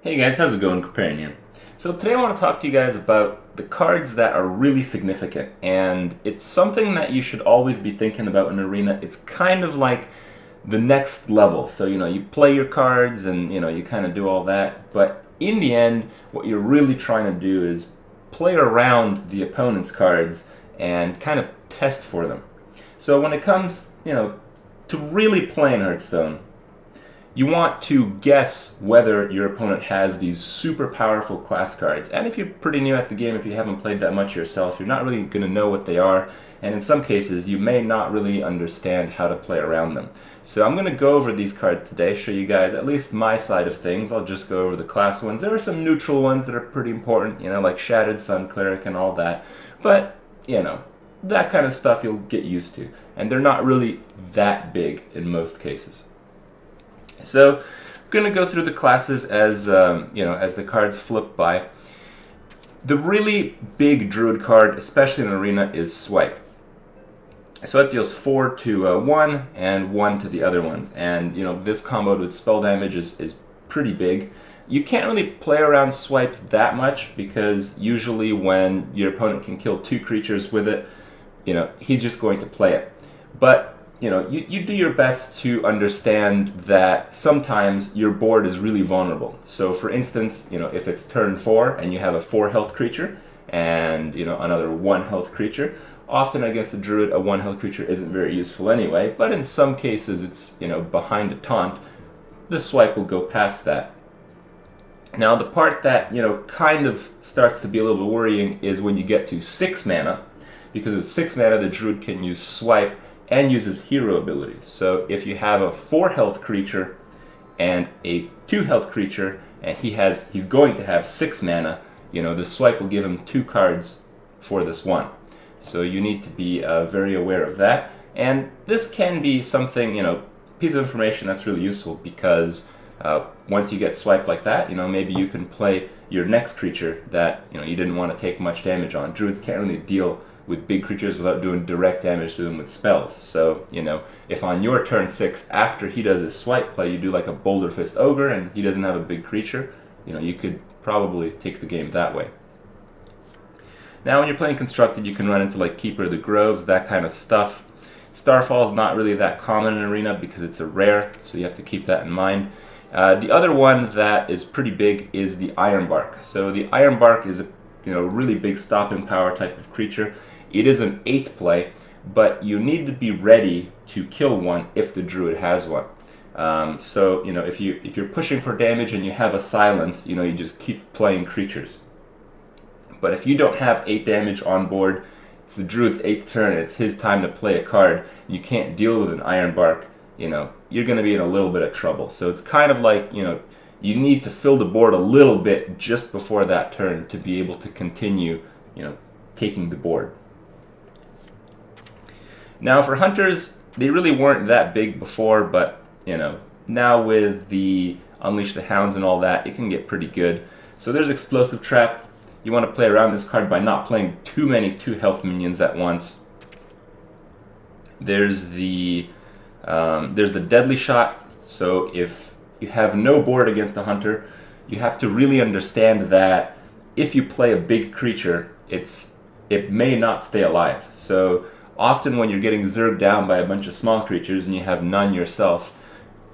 Hey guys, how's it going? Comparing here. So today I want to talk to you guys about the cards that are really significant, and it's something that you should always be thinking about in Arena. It's kind of like the next level. So you play your cards and you kind of do all that, but in the end, what you're really trying to do is play around the opponent's cards and kind of test for them. So when it comes, to really playing Hearthstone, you want to guess whether your opponent has these super powerful class cards. And if you're pretty new at the game, if you haven't played that much yourself, you're not really going to know what they are. And in some cases, you may not really understand how to play around them. So I'm going to go over these cards today, show you guys at least my side of things. I'll just go over the class ones. There are some neutral ones that are pretty important, like Shattered Sun Cleric and all that. But, that kind of stuff you'll get used to. And they're not really that big in most cases. So I'm going to go through the classes as as the cards flip by. The really big Druid card, especially in Arena, is Swipe. Swipe deals 4 to 1 and 1 to the other ones. And this combo with spell damage is pretty big. You can't really play around Swipe that much because usually when your opponent can kill 2 creatures with it, he's just going to play it. But you do your best to understand that sometimes your board is really vulnerable. So for instance, if it's turn 4 and you have a 4 health creature and, another 1 health creature, often against the Druid, a 1 health creature isn't very useful anyway, but in some cases it's, behind a taunt, the Swipe will go past that. Now the part that, kind of starts to be a little bit worrying is when you get to 6 mana, because with 6 mana the Druid can use Swipe and uses hero abilities. So if you have a 4 health creature and a 2 health creature, and he's going to have 6 mana, the Swipe will give him 2 cards for this one. So you need to be very aware of that. And this can be something, piece of information that's really useful because once you get swiped like that, maybe you can play your next creature that you didn't want to take much damage on. Druids can't really deal with big creatures without doing direct damage to them with spells. So, if on your turn 6, after he does his swipe play, you do like a Boulder Fist Ogre and he doesn't have a big creature, you could probably take the game that way. Now when you're playing Constructed, you can run into like Keeper of the Groves, that kind of stuff. Starfall is not really that common in Arena because it's a rare, so you have to keep that in mind. The other one that is pretty big is the Ironbark. So the Ironbark is a really big stopping power type of creature. It is an 8th play, but you need to be ready to kill one if the Druid has one. So if you're pushing for damage and you have a silence, you just keep playing creatures. But if you don't have 8 damage on board, it's the Druid's 8th turn, it's his time to play a card, and you can't deal with an Ironbark, you're going to be in a little bit of trouble. So it's kind of like, you need to fill the board a little bit just before that turn to be able to continue, taking the board. Now for Hunters, they really weren't that big before, but, now with the Unleash the Hounds and all that, it can get pretty good. So there's Explosive Trap. You want to play around this card by not playing too many 2 health minions at once. There's the Deadly Shot. So if you have no board against a hunter, you have to really understand that if you play a big creature, it may not stay alive. So often when you're getting zerged down by a bunch of small creatures and you have none yourself,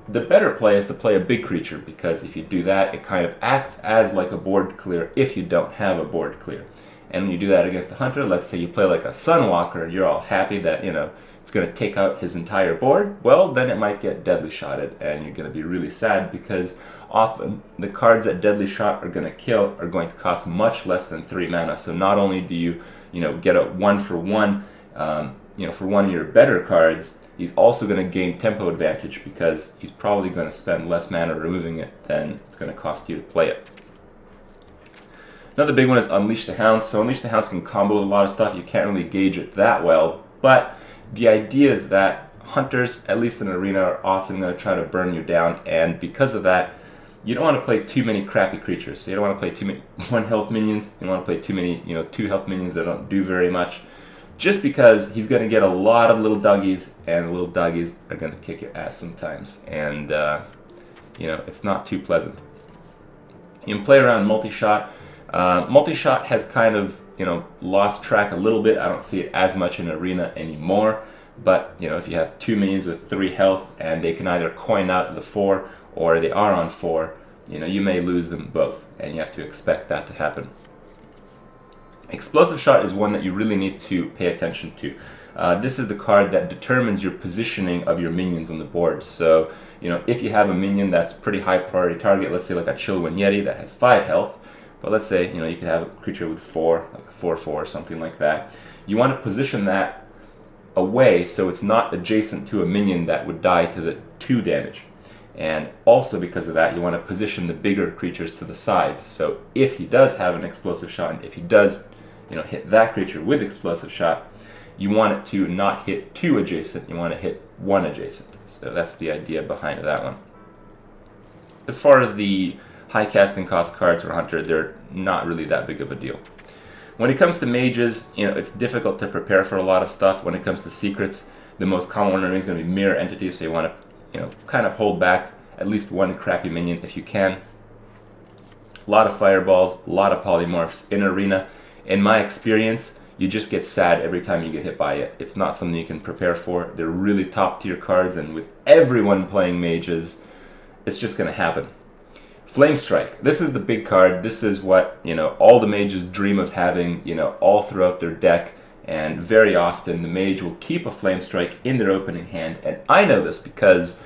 the better play is to play a big creature, because if you do that, it kind of acts as like a board clear if you don't have a board clear. And when you do that against the hunter, let's say you play like a Sunwalker, you're all happy that, it's going to take out his entire board, well, then it might get Deadly Shotted, and you're going to be really sad because often the cards that Deadly Shot are going to kill are going to cost much less than 3 mana. So not only do you, get a 1-for-1, for one of your better cards, he's also going to gain tempo advantage because he's probably going to spend less mana removing it than it's going to cost you to play it. Another big one is Unleash the Hounds. So Unleash the Hounds can combo with a lot of stuff. You can't really gauge it that well, but the idea is that hunters, at least in Arena, are often going to try to burn you down, and because of that, you don't want to play too many crappy creatures. So you don't want to play too many 1 health minions. You don't want to play too many 2 health minions that don't do very much. Just because he's going to get a lot of little doggies, and little doggies are going to kick your ass sometimes. And, it's not too pleasant. You can play around multi-shot. Multi-shot has kind of, lost track a little bit. I don't see it as much in Arena anymore. But, if you have 2 minions with 3 health and they can either coin out the 4 or they are on 4, you may lose them both. And you have to expect that to happen. Explosive Shot is one that you really need to pay attention to. This is the card that determines your positioning of your minions on the board. So, if you have a minion that's pretty high priority target, let's say like a Chillwind Yeti that has 5 health, but let's say, you could have a creature with 4, like a 4/4 or something like that. You want to position that away so it's not adjacent to a minion that would die to the 2 damage. And also because of that, you want to position the bigger creatures to the sides. So if he does have an Explosive Shot, and if he does, hit that creature with Explosive Shot, you want it to not hit 2 adjacent, you want to hit 1 adjacent. So that's the idea behind that one. As far as the high casting cost cards for Hunter, they're not really that big of a deal. When it comes to mages, it's difficult to prepare for a lot of stuff. When it comes to secrets, the most common one is going to be mirror entities, so you want to, kind of hold back at least 1 crappy minion if you can. A lot of fireballs, a lot of polymorphs in Arena. In my experience, you just get sad every time you get hit by it. It's not something you can prepare for. They're really top tier cards, and with everyone playing mages, it's just going to happen. Flame Strike. This is the big card. This is what, all the mages dream of having, all throughout their deck. And very often the mage will keep a Flame Strike in their opening hand. And I know this because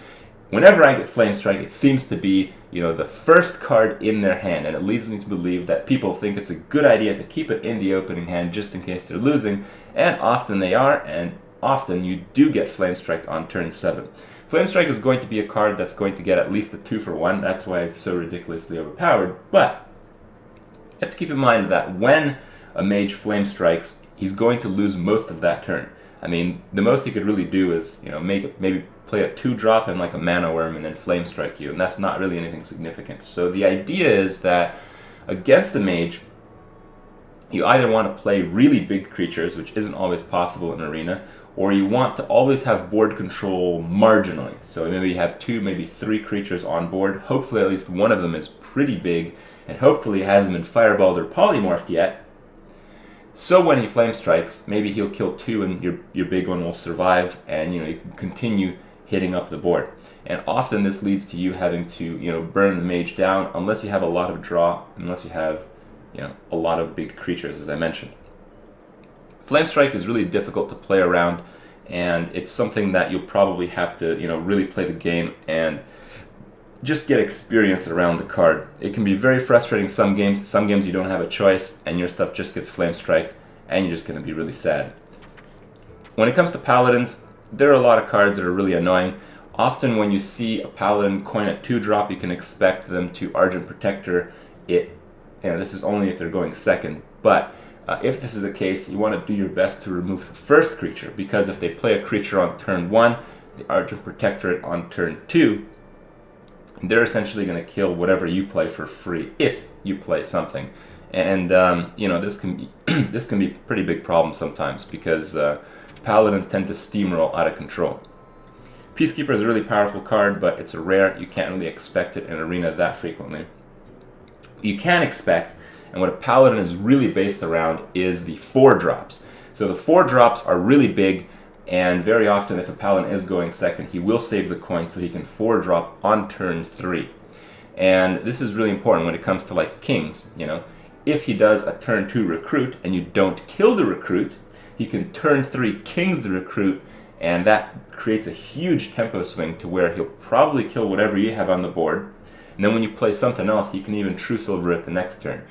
whenever I get Flame Strike, it seems to be, the first card in their hand. And it leads me to believe that people think it's a good idea to keep it in the opening hand just in case they're losing. And often they are, and often you do get Flame Strike on turn 7. Flame Strike is going to be a card that's going to get at least a 2-for-1. That's why it's so ridiculously overpowered. But you have to keep in mind that when a mage Flame Strikes, he's going to lose most of that turn. I mean, the most he could really do is, maybe play a 2-drop and like a Mana Worm and then Flame Strike you, and that's not really anything significant. So the idea is that against the mage, you either want to play really big creatures, which isn't always possible in Arena, or you want to always have board control marginally. So maybe you have 2, maybe 3 creatures on board. Hopefully at least one of them is pretty big, and hopefully hasn't been fireballed or polymorphed yet. So when he Flame Strikes, maybe he'll kill 2 and your big one will survive, and you can continue hitting up the board. And often this leads to you having to burn the mage down unless you have a lot of draw, unless you have a lot of big creatures, as I mentioned. Flame Strike is really difficult to play around, and it's something that you'll probably have to really play the game and just get experience around the card. It can be very frustrating some games. Some games you don't have a choice and your stuff just gets Flame Striked and you're just going to be really sad. When it comes to Paladins, there are a lot of cards that are really annoying. Often when you see a Paladin coin at 2-drop, you can expect them to Argent Protector it. This is only if they're going second, but if this is the case, you want to do your best to remove the first creature, because if they play a creature on turn 1, the Argent Protector it on turn 2, they're essentially going to kill whatever you play for free, if you play something. And this can be this can be a pretty big problem sometimes, because Paladins tend to steamroll out of control. Peacekeeper is a really powerful card, but it's a rare. You can't really expect it in Arena that frequently. You can expect, and what a Paladin is really based around, is the 4-drops. So the 4-drops are really big, and very often if a Paladin is going second, he will save the coin so he can 4-drop on turn 3. And this is really important when it comes to like kings. If he does a turn 2 recruit and you don't kill the recruit, he can turn 3 kings the recruit, and that creates a huge tempo swing to where he'll probably kill whatever you have on the board. And then when you play something else, you can even True Silver it the next turn.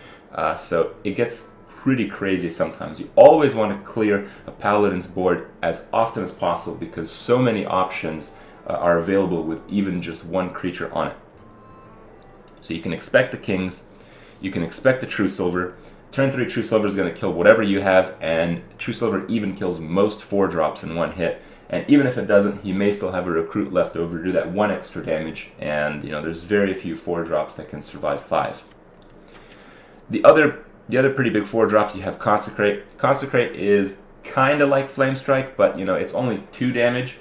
So it gets pretty crazy sometimes. You always want to clear a Paladin's board as often as possible, because so many options are available with even just 1 creature on it. So you can expect the kings, you can expect the True Silver. Turn 3 True Silver is going to kill whatever you have, and True Silver even kills most 4-drops in 1 hit. And even if it doesn't, he may still have a recruit left over to do that 1 extra damage, and there's very few 4-drops that can survive 5. The other pretty big 4-drops, you have Consecrate. Consecrate is kind of like Flame Strike, but it's only 2 damage.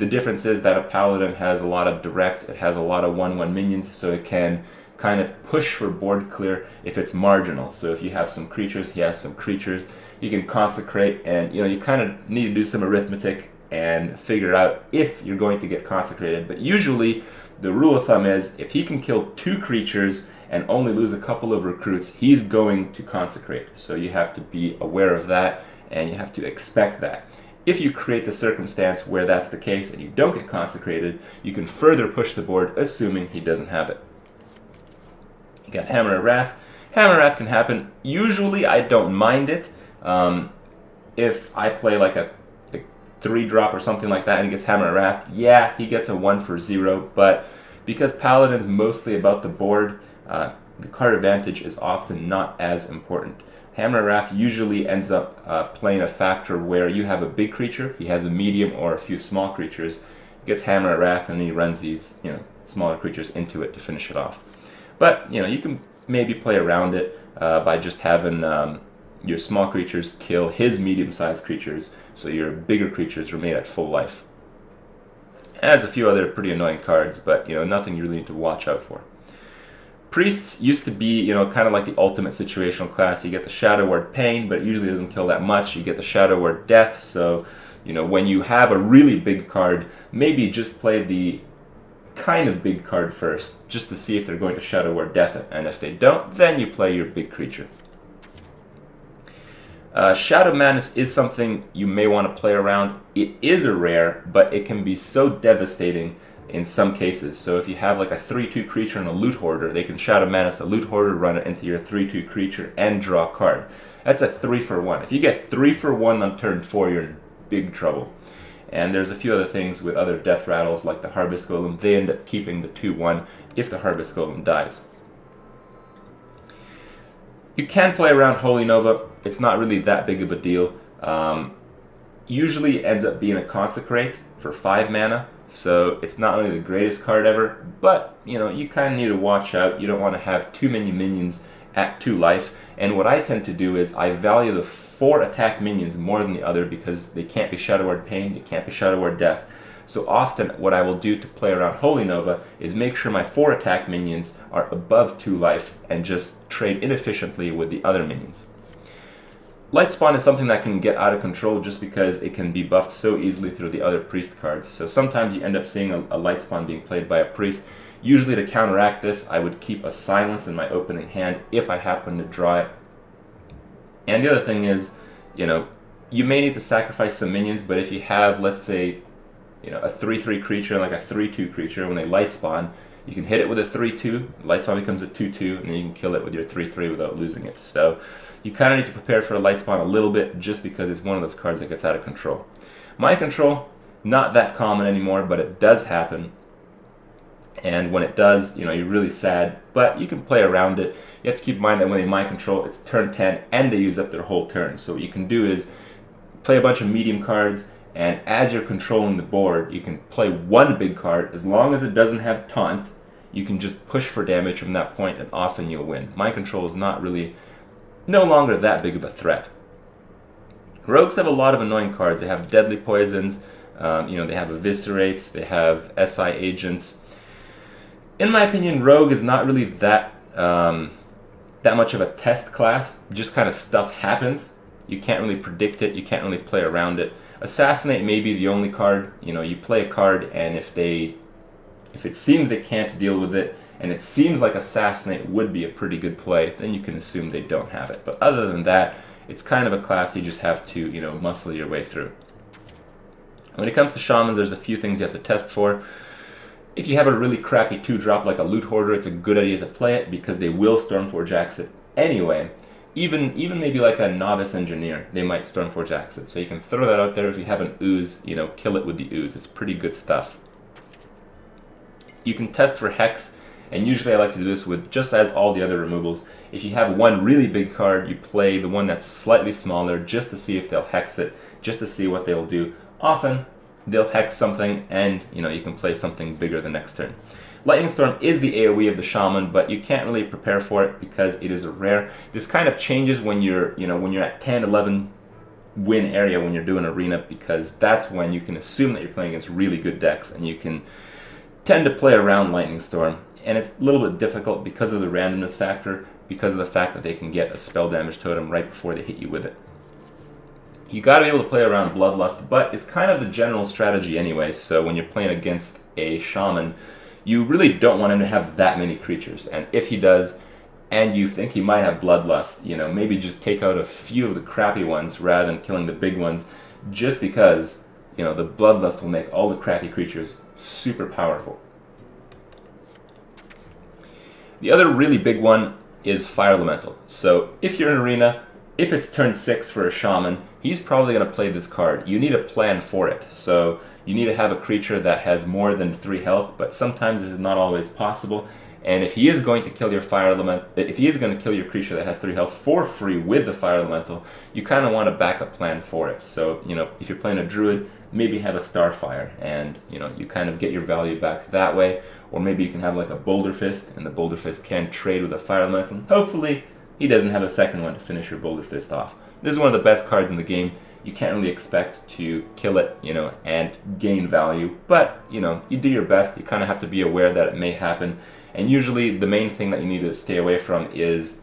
The difference is that a Paladin has a lot of direct, it has a lot of 1/1 minions, so it can kind of push for board clear if it's marginal. So if you have some creatures, he has some creatures, you can consecrate, and you kind of need to do some arithmetic and figure out if you're going to get consecrated. But usually the rule of thumb is if he can kill 2 creatures and only lose a couple of recruits, he's going to consecrate. So you have to be aware of that, and you have to expect that. If you create the circumstance where that's the case and you don't get consecrated, you can further push the board, assuming he doesn't have it. You got Hammer of Wrath. Hammer of Wrath can happen. Usually I don't mind it. If I play like a 3-drop or something like that and he gets Hammer of Wrath, yeah, he gets a 1 for 0, but because Paladin's mostly about the board, the card advantage is often not as important. Hammer of Wrath usually ends up playing a factor where you have a big creature, he has a medium or a few small creatures, he gets Hammer of Wrath, and then he runs these smaller creatures into it to finish it off. But you can maybe play around it by just having your small creatures kill his medium-sized creatures, so your bigger creatures remain at full life. It has a few other pretty annoying cards, but nothing you really need to watch out for. Priests used to be, kind of like the ultimate situational class. You get the Shadow Word Pain, but it usually doesn't kill that much. You get the Shadow Word Death, so when you have a really big card, maybe just play the kind of big card first, just to see if they're going to Shadow Word Death it, and if they don't, then you play your big creature. Shadow Madness is something you may want to play around. It is a rare, but it can be so devastating in some cases. So if you have like a 3/2 creature and a Loot Hoarder, they can Shadow Madness the Loot Hoarder, run it into your 3/2 creature, and draw a card. That's a 3 for 1. If you get 3 for 1 on turn 4, you're in big trouble. And there's a few other things with other death rattles like the Harvest Golem. They end up keeping the 2/1 if the Harvest Golem dies. You can play around Holy Nova. It's not really that big of a deal. Usually it ends up being a Consecrate for 5 mana. So it's not really the greatest card ever, but you kind of need to watch out. You don't want to have too many minions at 2 life. And what I tend to do is I value the 4 attack minions more than the other because they can't be Shadow Word Pain, they can't be Shadow Word Death. So often what I will do to play around Holy Nova is make sure my 4 attack minions are above 2 life and just trade inefficiently with the other minions. Lightspawn is something that can get out of control just because it can be buffed so easily through the other priest cards. So sometimes you end up seeing a Lightspawn being played by a priest. Usually to counteract this, I would keep a Silence in my opening hand if I happen to draw it. And the other thing is, you may need to sacrifice some minions, but if you have, let's say, a 3/3 creature, like a 3/2 creature, when they Lightspawn, you can hit it with a 3/2, Lightspawn becomes a 2/2, and then you can kill it with your 3/3 without losing it. So you kind of need to prepare for a Lightspawn a little bit just because it's one of those cards that gets out of control. Mind Control, not that common anymore, but it does happen. And when it does, you're really sad, but you can play around it. You have to keep in mind that when they Mind Control, it's turn 10 and they use up their whole turn. So what you can do is play a bunch of medium cards, and as you're controlling the board, you can play 1 big card. As long as it doesn't have Taunt, you can just push for damage from that point, and often you'll win. Mind Control is no longer that big of a threat. Rogues have a lot of annoying cards. They have Deadly Poisons, they have Eviscerates, they have SI Agents. In my opinion, Rogue is not really that much of a test class. Just kind of stuff happens. You can't really predict it. You can't really play around it. Assassinate may be the only card. You play a card, and if it seems they can't deal with it, and it seems like Assassinate would be a pretty good play, then you can assume they don't have it. But other than that, it's kind of a class you just have to, muscle your way through. When it comes to Shamans, there's a few things you have to test for. If you have a really crappy 2-drop like a Loot Hoarder, it's a good idea to play it because they will Stormforge Axe it anyway. Even maybe like a Novice Engineer, they might Stormforge Axe it. So you can throw that out there. If you have an Ooze, kill it with the Ooze. It's pretty good stuff. You can test for Hex, and usually I like to do this with just as all the other removals. If you have one really big card, you play the one that's slightly smaller just to see if they'll Hex it, just to see what they'll do. Often, they'll Hex something, and you can play something bigger the next turn. Lightning Storm is the AoE of the Shaman, but you can't really prepare for it because it is a rare. This kind of changes when you're at 10, 11 win area when you're doing arena, because that's when you can assume that you're playing against really good decks and you can tend to play around Lightning Storm. And it's a little bit difficult because of the randomness factor, because of the fact that they can get a spell damage totem right before they hit you with it. You got to be able to play around Bloodlust, but it's kind of the general strategy anyway. So when you're playing against a Shaman, you really don't want him to have that many creatures. And if he does, and you think he might have Bloodlust, you know, maybe just take out a few of the crappy ones rather than killing the big ones, just because, you know, the Bloodlust will make all the crappy creatures super powerful. The other really big one is Fire Elemental. So if you're in Arena, if it's turn 6 for a Shaman, he's probably going to play this card. You need a plan for it. So you need to have a creature that has more than 3 health, but sometimes this is not always possible. And if he is going to kill your Fire Element, if he is going to kill your creature that has 3 health for free with the Fire Elemental, you kind of want a backup plan for it. So, you know, if you're playing a Druid, maybe have a Starfire, and, you know, you kind of get your value back that way. Or maybe you can have like a Boulder Fist, and the Boulder Fist can trade with a Fire Elemental. Hopefully, he doesn't have a second one to finish your Boulder Fist off. This is one of the best cards in the game. You can't really expect to kill it, you know, and gain value. But, you know, you do your best. You kind of have to be aware that it may happen. And usually the main thing that you need to stay away from is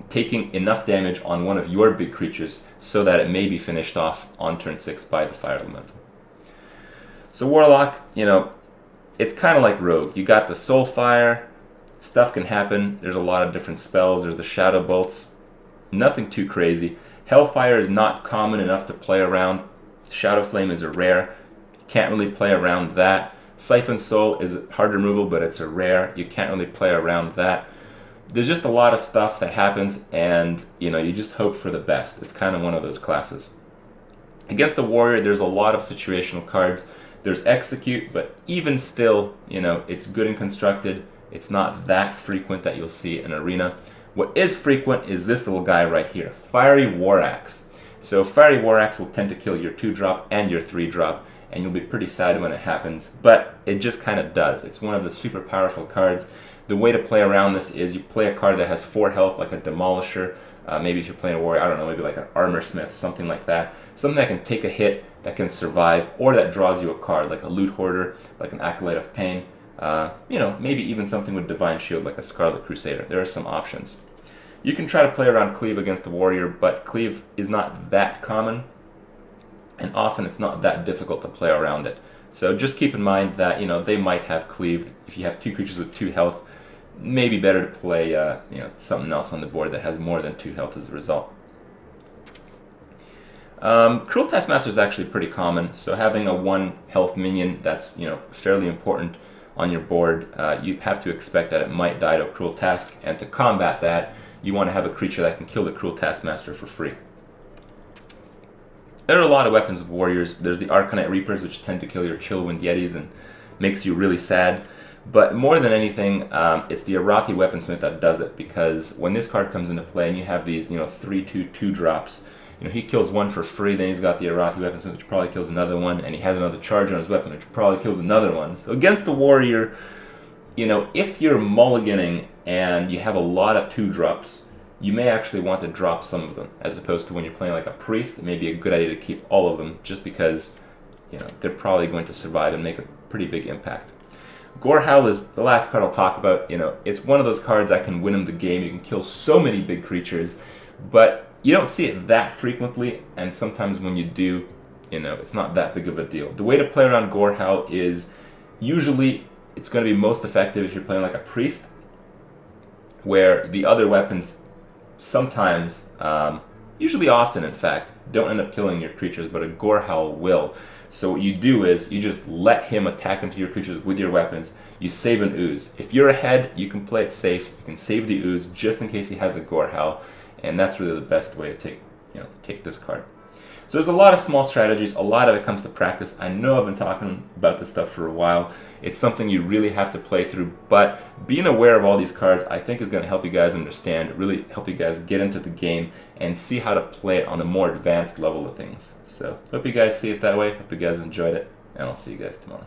taking enough damage on one of your big creatures so that it may be finished off on turn 6 by the Fire Elemental. So Warlock, you know, it's kind of like Rogue. You got the Soulfire, stuff can happen. There's a lot of different spells. There's the Shadow Bolts. Nothing too crazy. Hellfire is not common enough to play around. Shadow Flame is a rare. Can't really play around that. Siphon Soul is hard removal, but it's a rare. You can't really play around that. There's just a lot of stuff that happens, and you know, you just hope for the best. It's kind of one of those classes. Against the Warrior, there's a lot of situational cards. There's Execute, but even still, you know, it's good and constructed. It's not that frequent that you'll see in Arena. What is frequent is this little guy right here, Fiery War Axe. So Fiery War Axe will tend to kill your 2-drop and your 3-drop, and you'll be pretty sad when it happens, but it just kind of does. It's one of the super powerful cards. The way to play around this is you play a card that has 4 health, like a Demolisher. Maybe if you're playing a Warrior, I don't know, maybe like an Armor Smith, something like that. Something that can take a hit, that can survive, or that draws you a card, like a Loot Hoarder, like an Acolyte of Pain. You know, maybe even something with Divine Shield, like a Scarlet Crusader. There are some options. You can try to play around Cleave against the Warrior, but Cleave is not that common, and often it's not that difficult to play around it. So just keep in mind that, you know, they might have Cleaved. If you have 2 creatures with 2 health, maybe better to play you know, something else on the board that has more than 2 health as a result. Cruel Taskmaster is actually pretty common, so having a 1 health minion that's, you know, fairly important on your board, you have to expect that it might die to a Cruel Task, and to combat that, you want to have a creature that can kill the Cruel Taskmaster for free. There are a lot of weapons with Warriors. There's the Arcanite Reapers, which tend to kill your Chillwind Yetis and makes you really sad. But more than anything, it's the Arathi Weaponsmith that does it, because when this card comes into play and you have these, you know, 3/2 2-drops, you know, he kills one for free, then he's got the Arathi Weaponsmith, which probably kills another one, and he has another charge on his weapon, which probably kills another one. So against the Warrior, you know, if you're mulliganing and you have a lot of 2-drops, you may actually want to drop some of them, as opposed to when you're playing like a Priest. It may be a good idea to keep all of them, just because, you know, they're probably going to survive and make a pretty big impact. Gorehowl is the last card I'll talk about. You know, it's one of those cards that can win him the game. You can kill so many big creatures, but you don't see it that frequently, and sometimes when you do, you know, it's not that big of a deal. The way to play around Gorehowl is usually it's going to be most effective if you're playing like a Priest, where the other weapons sometimes, usually often in fact, don't end up killing your creatures, but a Gorehowl will. So what you do is you just let him attack into your creatures with your weapons. You save an Ooze. If you're ahead, you can play it safe. You can save the Ooze just in case he has a Gorehowl, and that's really the best way to take this card. So there's a lot of small strategies. A lot of it comes to practice. I know I've been talking about this stuff for a while. It's something you really have to play through, but being aware of all these cards, I think, is going to help you guys understand, really help you guys get into the game and see how to play it on a more advanced level of things. So hope you guys see it that way. Hope you guys enjoyed it, and I'll see you guys tomorrow.